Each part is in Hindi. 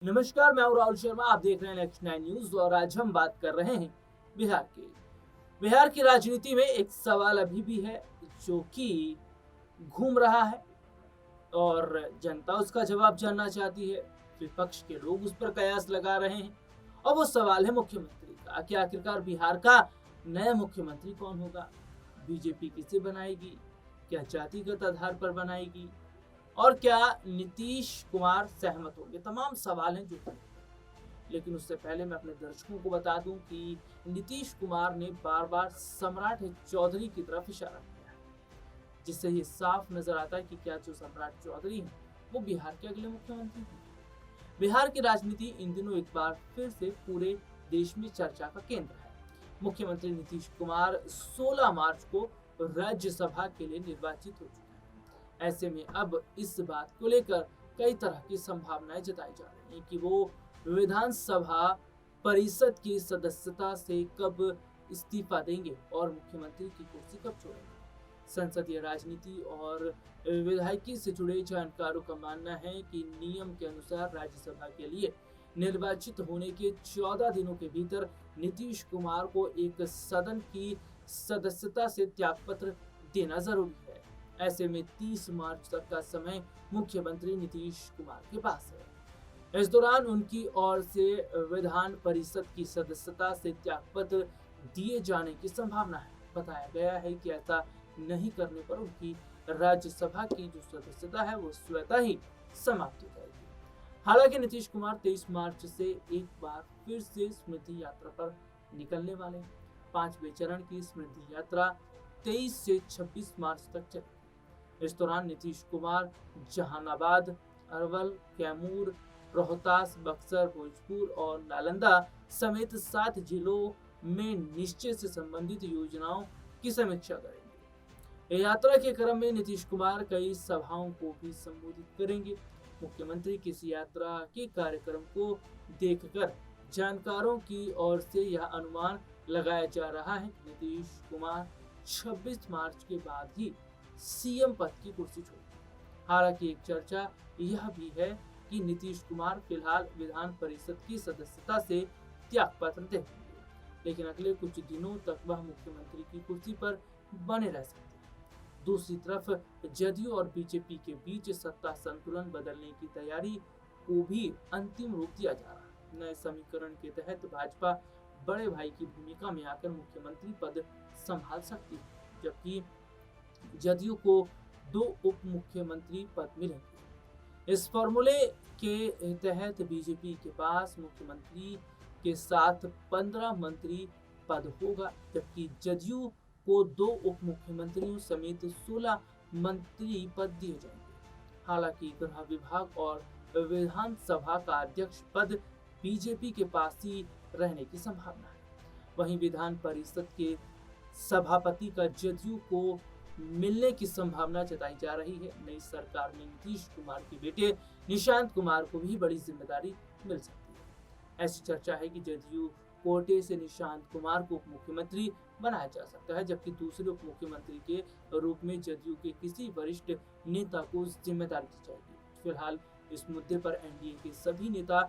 नमस्कार, मैं हूं राहुल शर्मा। आप देख रहे हैं नेक्स्ट 9 न्यूज और आज हम बात कर रहे हैं बिहार की। बिहार की राजनीति में एक सवाल अभी भी है जो कि घूम रहा है और जनता उसका जवाब जानना चाहती है। विपक्ष के लोग उस पर कयास लगा रहे हैं और वो सवाल है मुख्यमंत्री का कि आखिरकार बिहार का नया मुख्यमंत्री कौन होगा। बीजेपी किसे बनाएगी, क्या जातिगत आधार पर बनाएगी और क्या नीतीश कुमार सहमत होंगे। तमाम सवाल हैं जो खड़े हैं। लेकिन उससे पहले मैं अपने दर्शकों को बता दूं कि नीतीश कुमार ने बार बार सम्राट चौधरी की तरफ इशारा किया है, जिससे ये साफ नजर आता है कि क्या जो सम्राट चौधरी हैं वो बिहार के अगले मुख्यमंत्री हैं। बिहार की राजनीति इन दिनों एक बार फिर से पूरे देश में चर्चा का केंद्र है। मुख्यमंत्री नीतीश कुमार 16 मार्च को राज्यसभा के लिए निर्वाचित हो चुके हैं। ऐसे में अब इस बात को लेकर कई तरह की संभावनाएं जताई जा रही हैं कि वो विधानसभा परिषद की सदस्यता से कब इस्तीफा देंगे और मुख्यमंत्री की कुर्सी कब छोड़ेंगे। संसदीय राजनीति और विधायकी से जुड़े जानकारों का मानना है कि नियम के अनुसार राज्यसभा के लिए निर्वाचित होने के 14 दिनों के भीतर नीतीश कुमार को एक सदन की सदस्यता से त्यागपत्र देना जरूरी है। ऐसे में 30 मार्च तक का समय मुख्यमंत्री नीतीश कुमार के पास है। इस दौरान उनकी ओर से विधान परिषद की सदस्यता से त्यागपत्र दिए जाने की संभावना है। बताया गया है कि ऐसा नहीं करने पर उनकी राज्यसभा की जो सदस्यता है वो स्वतः ही समाप्त हो जाएगी। हालांकि नीतीश कुमार 23 मार्च से एक बार फिर से स्मृति यात्रा पर निकलने वाले हैं। 5वें चरण की स्मृति यात्रा 23 से 26 मार्च तक चलेगी। इस दौरान नीतीश कुमार जहानाबाद, अरवल, कैमूर, रोहतास, बक्सर, भोजपुर और नालंदा समेत 7 जिलों में निश्चय से संबंधित योजनाओं की समीक्षा करेंगे। यात्रा के क्रम में नीतीश कुमार कई सभाओं को भी संबोधित करेंगे। मुख्यमंत्री की इस यात्रा के कार्यक्रम को देखकर जानकारों की ओर से यह अनुमान लगाया जा रहा है कि नीतीश कुमार 26 मार्च के बाद ही सीएम पद की कुर्सी छोड़ेंगे। हालांकि एक चर्चा यह भी है कि नीतीश कुमार फिलहाल विधान परिषद की सदस्यता से त्यागपत्र देंगे, लेकिन अगले कुछ दिनों तक वह मुख्यमंत्री की कुर्सी पर बने रह सकते हैं। दूसरी तरफ जदयू और बीजेपी के बीच सत्ता संतुलन बदलने की तैयारी को भी अंतिम रूप दिया जा रहा है। नए समीकरण के तहत भाजपा बड़े भाई की भूमिका में आकर मुख्यमंत्री पद संभाल सकती है, जबकि जदयू को 2 उप मुख्यमंत्री पद मिलेंगे। इस फॉर्मूले के तहत बीजेपी के पास मुख्यमंत्री के साथ 15 मंत्री पद होगा, जबकि जदयू को 2 उप मुख्यमंत्रियों समेत 16 मंत्री पद दिए जाएंगे। हालांकि गृह विभाग और विधानसभा का अध्यक्ष पद बीजेपी के पास ही रहने की संभावना है। वहीं विधान परिषद के सभापति का जदयू को मिलने की संभावना जताई जा रही है। नई सरकार में नीतीश कुमार के बेटे निशांत कुमार को भी बड़ी जिम्मेदारी मिल सकती है। ऐसी चर्चा है कि जदयू कोटे से निशांत कुमार को उप मुख्यमंत्री बनाया जा सकता है, जबकि दूसरे उप मुख्यमंत्री के रूप में जदयू के किसी वरिष्ठ नेता को जिम्मेदारी दी जाएगी। फिलहाल इस मुद्दे पर एनडीए के सभी नेता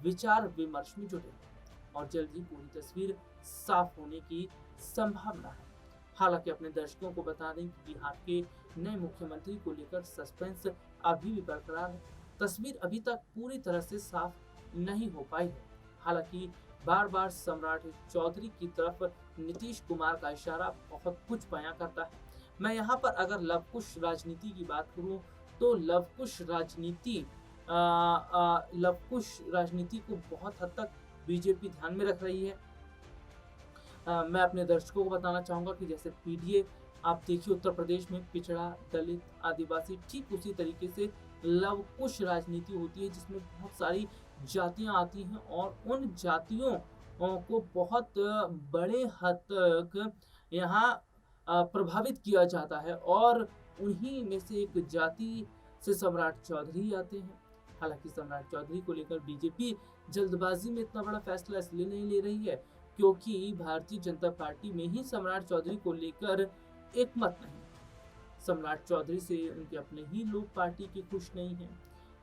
विचार विमर्श में जुटे हैं और जल्द ही पूरी तस्वीर साफ होने की संभावना है। हालांकि अपने दर्शकों को बता दें कि बिहार के नए मुख्यमंत्री को लेकर सस्पेंस अभी भी बरकरार है। तस्वीर अभी तक पूरी तरह से साफ नहीं हो पाई है। हालांकि बार बार सम्राट चौधरी की तरफ नीतीश कुमार का इशारा बहुत कुछ बयां करता है। मैं यहाँ पर अगर लवकुश राजनीति की बात करूँ तो लवकुश राजनीति को बहुत हद तक बीजेपी ध्यान में रख रही है। मैं अपने दर्शकों को बताना चाहूँगा कि जैसे पीडीए आप देखिए उत्तर प्रदेश में पिछड़ा, दलित, आदिवासी, ठीक उसी तरीके से लवकुश राजनीति होती है जिसमें बहुत सारी जातियां आती हैं और उन जातियों को बहुत बड़े हद तक यहाँ प्रभावित किया जाता है और उन्हीं में से एक जाति से सम्राट चौधरी आते हैं। हालांकि सम्राट चौधरी को लेकर बीजेपी जल्दबाजी में इतना बड़ा फैसला इसलिए नहीं ले रही है क्योंकि भारतीय जनता पार्टी में ही सम्राट चौधरी को लेकर एक मत नहीं। सम्राट चौधरी से उनके अपने ही लोग पार्टी के खुश नहीं हैं।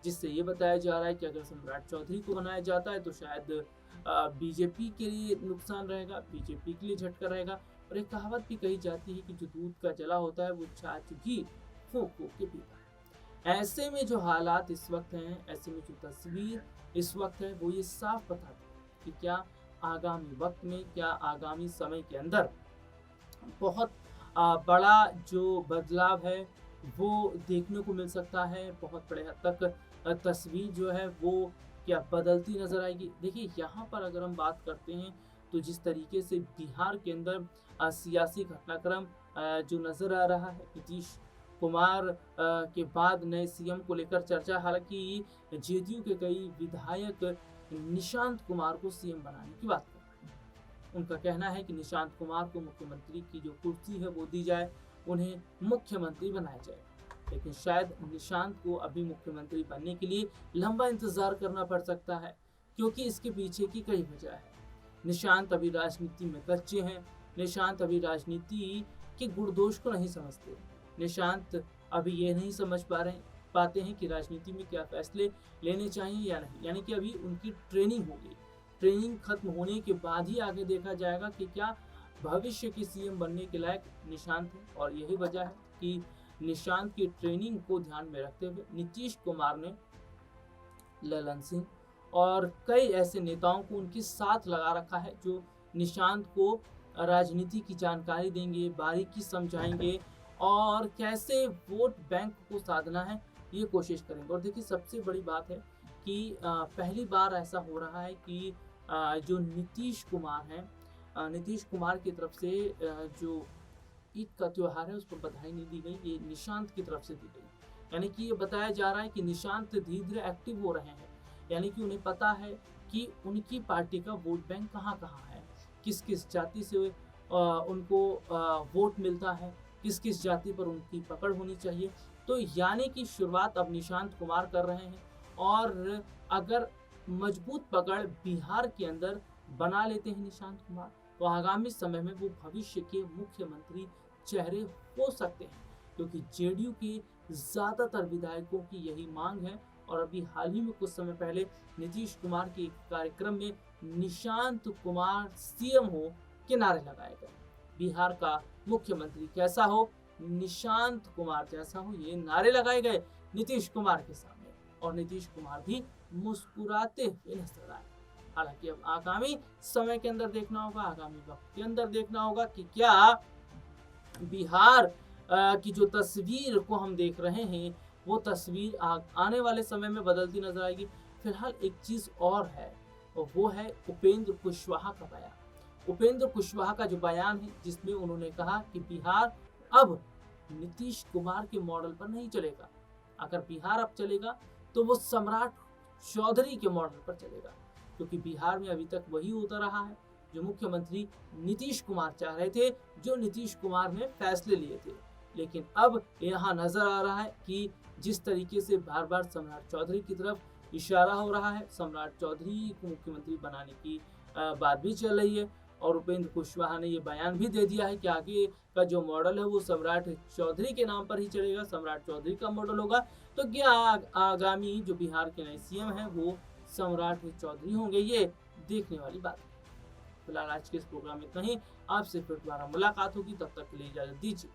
जिससे ये बताया जा रहा है कि अगर सम्राट चौधरी को बनाया जाता है तो शायद बीजेपी के लिए नुकसान रहेगा, बीजेपी के लिए झटका रहेगा। और एक कहावत भी कही जाती है कि जो दूध का जला होता है वो छाछ भी फूंक फूंक के पीता है। ऐसे में जो हालात इस वक्त हैं, ऐसे में जो तस्वीर इस वक्त है, वो ये साफ बताती है कि क्या आगामी वक्त में, क्या आगामी समय के अंदर बहुत बड़ा जो बदलाव है वो देखने को मिल सकता है। बहुत बड़े हद तक तस्वीर जो है वो क्या बदलती नजर आएगी। देखिए यहाँ पर अगर हम बात करते हैं तो जिस तरीके से बिहार के अंदर सियासी घटनाक्रम जो नजर आ रहा है, नीतीश कुमार के बाद नए सीएम को लेकर चर्चा, हालांकि जेडीयू के कई विधायक निशांत कुमार को सीएम बनाने की बात कर रहे हैं। उनका कहना है कि निशांत कुमार को मुख्यमंत्री की जो कुर्सी है वो दी जाए, उन्हें मुख्यमंत्री बनाया जाए। लेकिन शायद निशांत को अभी मुख्यमंत्री बनने के लिए लंबा इंतजार करना पड़ सकता है, क्योंकि इसके पीछे की कई वजह है। निशांत अभी राजनीति में कच्चे हैं, निशांत अभी राजनीति के गुण-दोष को नहीं समझते। निशांत अभी ये नहीं समझ पाते हैं कि राजनीति में क्या फैसले लेने चाहिए या नहीं, यानी कि अभी उनकी ट्रेनिंग होगी। ट्रेनिंग खत्म होने के बाद ही आगे देखा जाएगा कि क्या भविष्य की सीएम बनने के लायक निशांत है। और यही वजह है कि निशांत की ट्रेनिंग को ध्यान में रखते हुए नीतीश कुमार ने ललन सिंह और कई ऐसे नेताओं को उनके साथ लगा रखा है जो निशांत को राजनीति की जानकारी देंगे, बारीकी समझाएंगे और कैसे वोट बैंक को साधना है ये कोशिश करेंगे। और देखिए सबसे बड़ी बात है कि पहली बार ऐसा हो रहा है कि जो नीतीश कुमार हैं, नीतीश कुमार की तरफ से जो ईद का त्योहार है उस पर बधाई नहीं दी गई, ये निशांत की तरफ से दी गई। यानी कि ये बताया जा रहा है कि निशांत धीरे धीरे एक्टिव हो रहे हैं, यानी कि उन्हें पता है कि उनकी पार्टी का वोट बैंक कहाँ कहाँ है, किस किस जाति से उनको वोट मिलता है, किस किस जाति पर उनकी पकड़ होनी चाहिए। तो यानी कि शुरुआत अब निशांत कुमार कर रहे हैं और अगर मजबूत पकड़ बिहार के अंदर बना लेते हैं निशांत कुमार तो आगामी समय में वो भविष्य के मुख्यमंत्री चेहरे हो सकते हैं, क्योंकि जेडीयू के ज्यादातर विधायकों की यही मांग है। और अभी हाल ही में कुछ समय पहले नीतीश कुमार के एक कार्यक्रम में निशांत कुमार सीएम हो के नारे लगाए गए। बिहार का मुख्यमंत्री कैसा हो, निशांत कुमार जैसा हो, ये नारे लगाए गए नीतीश कुमार के सामने और नीतीश कुमार भी मुस्कुराते हुए नजर आए। हालांकि अब आगामी समय के अंदर देखना होगा, आगामी वक्त के अंदर देखना होगा कि क्या बिहार की जो तस्वीर को हम देख रहे हैं वो तस्वीर आने वाले समय में बदलती नजर आएगी। फिलहाल एक चीज और है, वो है उपेंद्र कुशवाहा का बयान। उपेंद्र कुशवाहा का जो बयान है जिसमें उन्होंने कहा कि बिहार अब नीतीश कुमार के मॉडल पर नहीं चलेगा। अगर बिहार अब चलेगा तो वो सम्राट चौधरी के मॉडल पर चलेगा, क्योंकि बिहार में अभी तक वही होता रहा है जो मुख्यमंत्री नीतीश कुमार चाह रहे थे, जो नीतीश कुमार ने फैसले लिए थे। लेकिन अब यहाँ नजर आ रहा है कि जिस तरीके से बार बार सम्राट चौधरी की तरफ इशारा हो रहा है, सम्राट चौधरी को मुख्यमंत्री बनाने की बात भी चल रही है और उपेंद्र कुशवाहा ने ये बयान भी दे दिया है कि आगे का जो मॉडल है वो सम्राट चौधरी के नाम पर ही चलेगा, सम्राट चौधरी का मॉडल होगा। तो क्या आगामी जो बिहार के नए सीएम हैं वो सम्राट चौधरी होंगे, ये देखने वाली बात है। फिलहाल आज के इस प्रोग्राम में इतना ही, आपसे फिर दोबारा मुलाकात होगी, तब तक के लिए इजाजत दीजिए।